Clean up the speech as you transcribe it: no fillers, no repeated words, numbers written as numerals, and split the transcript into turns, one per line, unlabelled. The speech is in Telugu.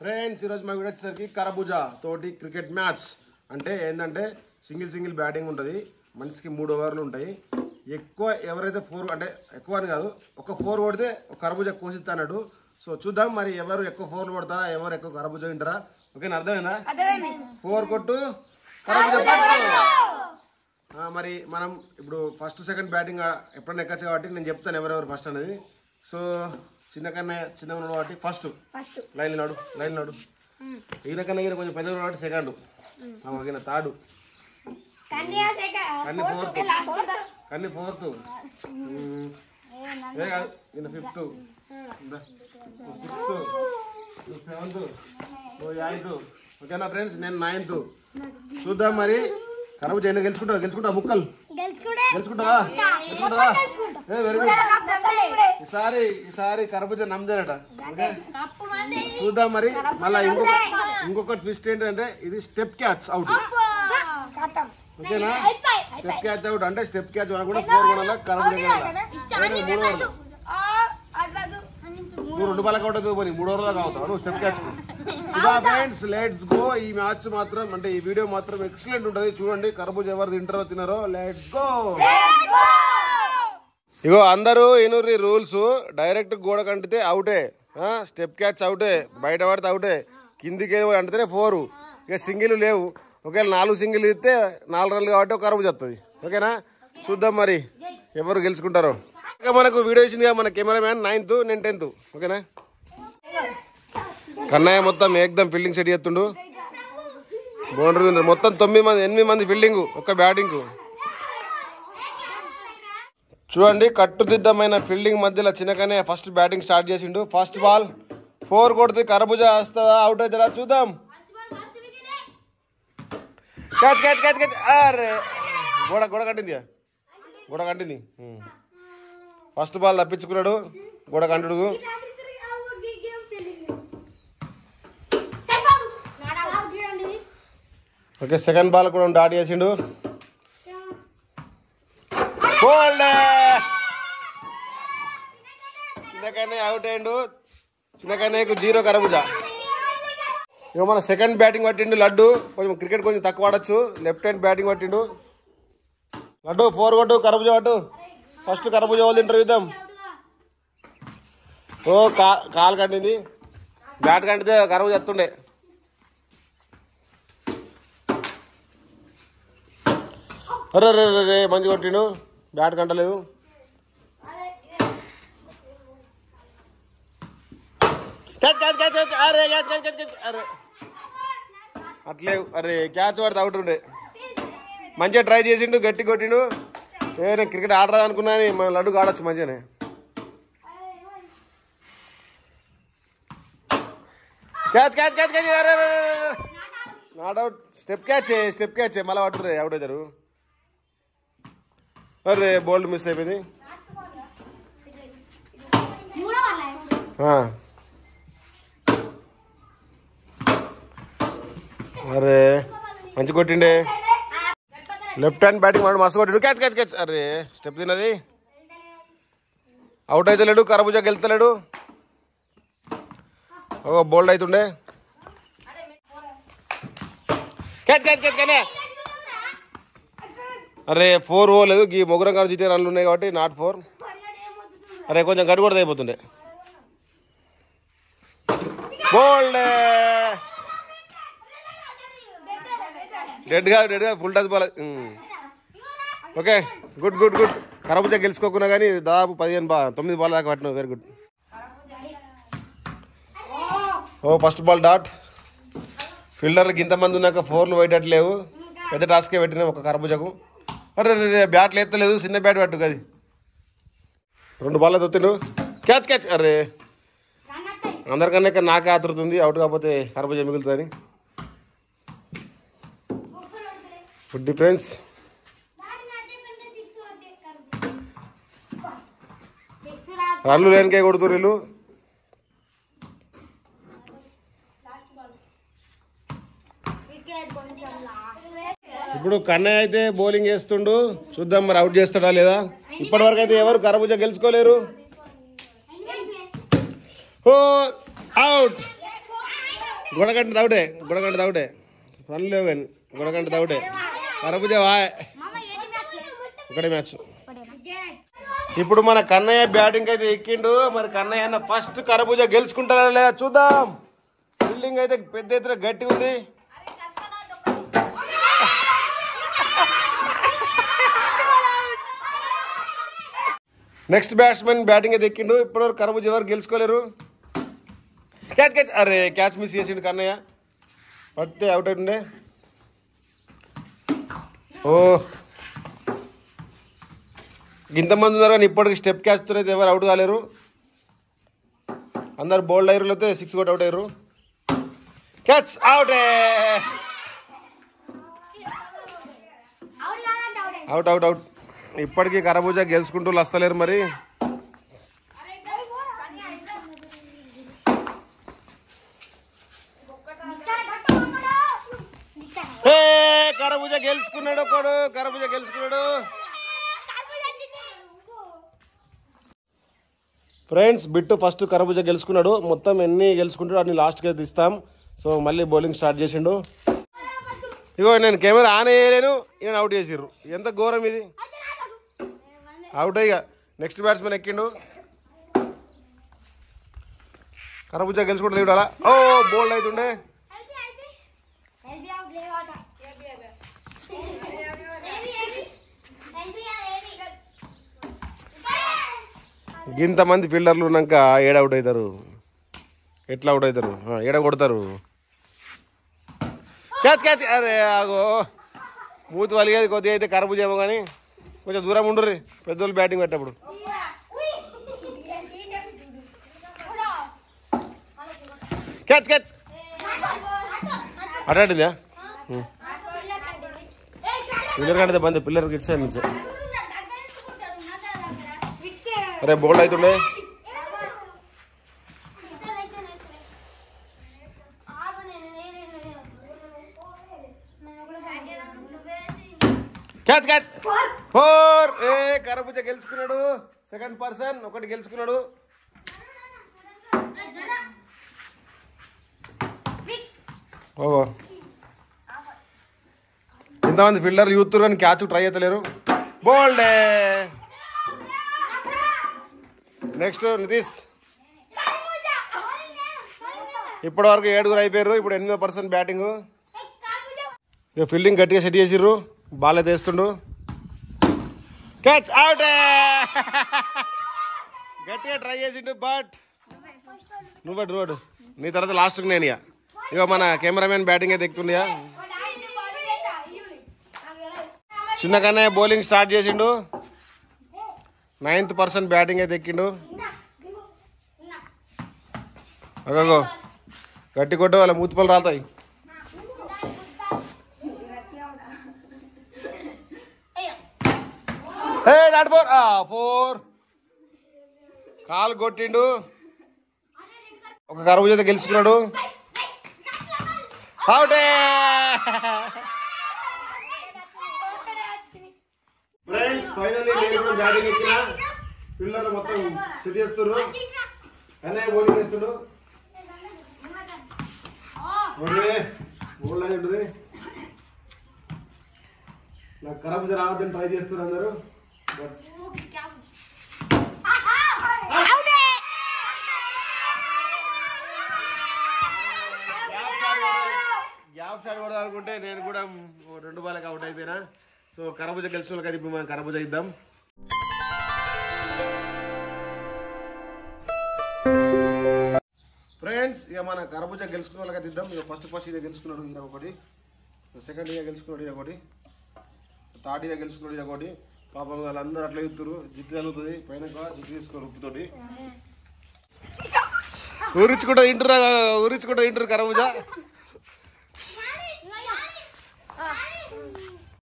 ఫ్రెండ్స్ ఈ రోజు మా వీడియో వచ్చేసరికి కరబూజా తోటి క్రికెట్ మ్యాచ్ అంటే ఏంటంటే సింగిల్ బ్యాటింగ్ ఉంటుంది. మనిషికి 3 ఓవర్లు ఉంటాయి. ఎక్కువ ఎవరైతే 4 అంటే ఎక్కువ అని కాదు, ఒక 4 కొడితే ఒక కరబూజా కోసిస్తా అన్నాడు. సో చూద్దాం మరి ఎవరు ఎక్కువ 4 కొడతారా, ఎవరు ఎక్కువ కరబూజా తింటారా. ఓకేనా, అర్థమైందా? 4 కొట్టు కరబూజా. మరి మనం ఇప్పుడు ఫస్ట్ సెకండ్ బ్యాటింగ్ ఎప్పుడైనా ఎక్కచ్చు కాబట్టి నేను చెప్తాను ఎవరెవరు ఫస్ట్ అనేది. సో చిన్న ఉన్నాడు కాబట్టి ఫస్ట్ లైన్ నాడు ఈయన కన్నా ఈయన కొంచెం పెద్ద కాబట్టి సెకండ్, ఓకేనా, థర్డ్, కన్నీ ఫోర్త్, ఏ కాదు ఈయన ఫిఫ్త్, సిక్స్త్, సెవెంత్, 8th. ఓకేనా ఫ్రెండ్స్, నేను 9th. చూద్దాం మరి కరబూజా ఎన్ని గెలుచుకుంటావా ముక్కలు గెలుచుకుంటావా? Very good. ఈసారి కరబూజా నమ్మదేనట. ఓకే చూద్దాం మరి. మళ్ళీ ఇంకొక ట్విస్ట్ ఏంటంటే ఇది స్టెప్ క్యాచ్ అవుట్. ఓకేనా, స్టెప్ క్యాచ్ అవుట్ అంటే స్టెప్ క్యాచ్ కూడా 4 కొనాల కరబూజా 3 ఓవర్లు. నువ్వు 2 బాల్ అవుతుంది పోనీ 3 ఓవర్లు దాకా అవుతావు నువ్వు స్టెప్ క్యాచ్. ఇదా ఫ్రెండ్స్, లెట్స్ గో. ఈ మ్యాచ్ మాత్రం అంటే ఈ వీడియో మాత్రం ఎక్సలెంట్ ఉంటుంది. చూడండి కరబూజా ఎవరు తింటారో. Let's go. ఇగో అందరూ ఇనుర్రి రూల్స్. డైరెక్ట్ గోడ కంటితే అవుటే, స్టెప్ క్యాచ్ అవుటే, బయట పడితే అవుటే, కిందికి అంటేనే 4. ఇక సింగిల్ లేవు. ఒకవేళ 4 సింగిల్ ఇస్తే 4 రన్లు కాబట్టి ఒక కరబూజా వస్తుంది. ఓకేనా, చూద్దాం మరి ఎవరు గెలుచుకుంటారో. ఇక మనకు వీడియో ఇచ్చిందిగా మన కెమెరామ్యాన్ 9th, నేను 10th. ఓకేనా, కన్నయ్య మొత్తం ఏకదం ఫీల్డింగ్ సెట్ చేస్తుండు. బౌండరీ మొత్తం 8 మంది ఫీల్డింగ్, ఒక్క బ్యాటింగ్. చూడండి కట్టుదిద్దమైన ఫీల్డింగ్ మధ్యలో చిన్నగానే ఫస్ట్ బ్యాటింగ్ స్టార్ట్ చేసిండు. ఫస్ట్ బాల్ 4 కొడితే కరబూజా వస్తుందా, అవుట్ అవుతారా చూద్దాం. Catch catch catch catch. అరే గోడ కంటింది. ఫస్ట్ బాల్ తప్పించుకున్నాడు, గోడ కంటుడు. ఓకే సెకండ్ బాల్ కూడా డాట్ చేసిండు. చిన్నకనే అవుట్ అయ్యిండు. చిన్నకనేకు 0 కరబూజా. ఇక మన సెకండ్ బ్యాటింగ్ పట్టిండు లడ్డు. కొంచెం క్రికెట్ కొంచెం తక్కువ ఆడచ్చు. లెఫ్ట్ హ్యాండ్ బ్యాటింగ్ పట్టిండు లడ్డు. 4 కొట్టు కరబూజా పట్టు. ఫస్ట్ కరబూజా వాళ్ళు తింటారు చూద్దాం. ఓ కాలు కంటింది, బ్యాట్ కంటితే కరబూజా ఎత్తుండే. అరే రే మంచి కొట్టిండు, బ్యాట్ కంటలేదు. అరే అట్లే, అరే క్యాచ్ పడితే అవుట్ ఉండే. మంచిగా ట్రై చేసిండు, గట్టి కొట్టిండు. నేను క్రికెట్ ఆడరా అనుకున్నా, మన లడ్డుకు ఆడొచ్చు మంచిగానే. Catch catch catch catch. అరే నాట్ అవుట్. స్టెప్ క్యాచ్ మళ్ళీ పట్టురే, అవుట్ అవుతారు. అరే బోల్డ్ మిస్ అయిపోయింది. అరే మంచి కొట్టిండే. లెఫ్ట్ హ్యాండ్ బ్యాటింగ్ వాడు మస్తు కొట్టిండు. Catch catch catch. అరే స్టెప్ తిన్నది, అవుట్ అవుతలేడు. కరబూజా గెలుతలేడు. ఓ బోల్డ్ అవుతుండే. క్యాచ్ క్యాచ్ క్యాచ్ కానీ. అరే 4 పోలేదు. ఈ ముగ్గురం కాదు జీతే రన్లు ఉన్నాయి కాబట్టి నాట్ 4. అరే కొంచెం గడి కూడా అయిపోతుండే. బోల్డ్. డెడ్ గా full touch ball. Okay good. కరబూజా గెలుచుకోకున్నా కానీ దాదాపు 9 బాల్ దాకా పట్టినావు. Very good. ఓ ఫస్ట్ బాల్ డాట్. ఫీల్డర్కి ఇంతమంది ఉన్నాక 4లు పోయేటట్లేవు. పెద్ద టాస్కే పెట్టినా ఒక కరబూజాకు. అరే బ్యాట్లు ఎత్తలేదు, చిన్న బ్యాట్ పట్టు అది. 2 బాల్ తొత్తిండు. Catch catch. అరే అందరికన్నా ఇక్కడ నాకే ఆతురుతుంది, అవుట్ కాకపోతే కరబూజా మిగులుతుంది. Food difference. రన్లు లేనికే కొడుతురు వీళ్ళు. ఇప్పుడు కన్నయ్య అయితే బౌలింగ్ చేస్తుండు. చూద్దాం మరి అవుట్ చేస్తాడా లేదా. ఇప్పటి వరకు అయితే ఎవరు కరబూజా గెలుచుకోలేరు. ఓ అవుట్. గొడగంట దౌడే ఫ్రెండ్ లేవు కానీ గొడగంట దౌడే కరబుజా వాయ్ ఒకటే మ్యాచ్. ఇప్పుడు మన కన్నయ్య బ్యాటింగ్ అయితే ఎక్కిండు. మరి కన్నయ్య అన్న ఫస్ట్ కరబుజా గెలుచుకుంటారా లేదా చూద్దాం. ఫీల్డింగ్ అయితే పెద్ద ఎత్తున గట్టి ఉంది. నెక్స్ట్ బ్యాట్స్మెన్ బ్యాటింగ్ అయితే ఎక్కిండు. ఇప్పటివరకు కరబుజా ఎవరు గెలుచుకోలేరు. క్యాచ్ అరే క్యాచ్ మిస్ చేసిండు కన్నయ్య. పడితే అవుట్ అవుతుండే. ఓ ఇంతమంది ఉన్నారు కానీ ఇప్పటికి స్టెప్ క్యాచ్తో అయితే ఎవరు అవుట్ కాలేరు. అందరు బౌల్డ్ అయ్యారు, అయితే 6 కొట్టి అవుట్ అయ్యారు. క్యాచ్ అవుటే. Out out out. ఇప్పటికీ కరబుజా గెలుచుకుంటూ వస్తలేరు. మరి కరబుజా గెలుచుకున్నాడు. కరబుజా గెలుచుకున్నాడు. ఫ్రెండ్స్ బిట్టు ఫస్ట్ కరబుజా గెలుచుకున్నాడు. మొత్తం ఎన్ని గెలుచుకుంటాడో అన్ని లాస్ట్కి అయితే ఇస్తాం. సో మళ్ళీ బౌలింగ్ స్టార్ట్ చేసిండు. ఇగో నేను కెమెరా ఆన్ వేయలేను, ఈయన అవుట్ చేసిర్రు. ఎంత ఘోరం ఇది. అవుట్ అయ్యా. Next batsmen ఎక్కిండు. కరబుజా గెలుచుకుంటుంది చూడాలా. ఓ బోల్డ్ అవుతుండే. ఇంతమంది ఫీల్డర్లు ఉన్నాక ఏడ అవుట్ అవుతారు, ఎట్లా అవుట్ అవుతారు, ఏడ కొడతారు. క్యాచ్ అరే ఆగో మూతి వలిగేది కొద్దిగా అయితే కరబుజా ఏమో కానీ కొంచెం దూరం ఉండుర్రి పెద్దోళ్ళు బ్యాటింగ్ పెట్టేప్పుడు. క్యాచ్ అటాడిందా పిల్లర్ కంటే బంద్ పిల్లర్ గిట్స్ నుంచి. అరే బోల్డ్ అవుతుండే. క్యాచ్ 4. కరబుజా గెలుచుకున్నాడు. సెకండ్ పర్సన్ ఒకటి గెలుచుకున్నాడు. ఓహో ఇంతమంది ఫీల్డర్ యూత్ కానీ క్యాచ్ ట్రై అవుతలేరు. బోల్డే. నెక్స్ట్ నితీష్. ఇప్పటి వరకు 7 అయిపోయారు. ఇప్పుడు 8% బ్యాటింగ్. ఇక ఫీల్డింగ్ గట్టిగా సెట్ చేసిర్రు. బాల్ అయితే వేస్తుండు. Catch out. గట్టిగా ట్రై చేసిండు బట్ నువ్వు నీ తర్వాత లాస్ట్కి నేను ఇక మన కెమెరామెన్ బ్యాటింగ్ అయితే ఎక్కుతుండే. చిన్న కన్నయ్య బౌలింగ్ స్టార్ట్ చేసిండు. 9% బ్యాటింగ్ అయితే ఎక్కిండు. అగో గట్టి కొట్టే వాళ్ళ మూతిపళ్ళు రాలుతాయి. నాట్ 4 కాలు కొట్టిండు. ఒక కరబుజా గెలుచుకున్నాడు. అవుటే. ఫ్రెండ్స్ ఫైనల్లీ నేను కూడా బ్యాటింగ్ ఎక్కిన. పిల్లలు మొత్తం సెట్ చేస్తున్నారు. అన్నయ్య బౌలింగ్ వేస్తుండ్రు. బోల్డ్ అయి ఉంటుంది. నాకు కరబుజా రావద్దని ట్రై చేస్తున్నారు అందరూ. గ్యాప్ షాట్ కూడా అనుకుంటే నేను కూడా 2 బాల్కి అవుట్ అయిపోయినా. సో కరబుజా గెలిచిన వాళ్ళకి ఇప్పుడు మనం కరబుజా ఇద్దాం. ఫ్రెండ్స్ ఇక మన కరబుజా గెలుచుకున్న వాళ్ళకి ఇద్దాం. ఇక ఫస్ట్ ఇదే గెలుచుకున్నాడు ఈయన ఒకటి, సెకండ్ ఇయర్ గెలుచుకున్నాడు ఇది ఒకటి, థర్డ్ ఇయర్ గెలుచుకున్నాడు ఇది ఒకటి. పాపం వాళ్ళందరూ అట్లా చెప్తారు. జిట్టు తగ్గుతుంది పైన జిట్టు తీసుకోరు ఉప్పుతోటి. ఊరించుకుంటా తింటారు కరబుజా.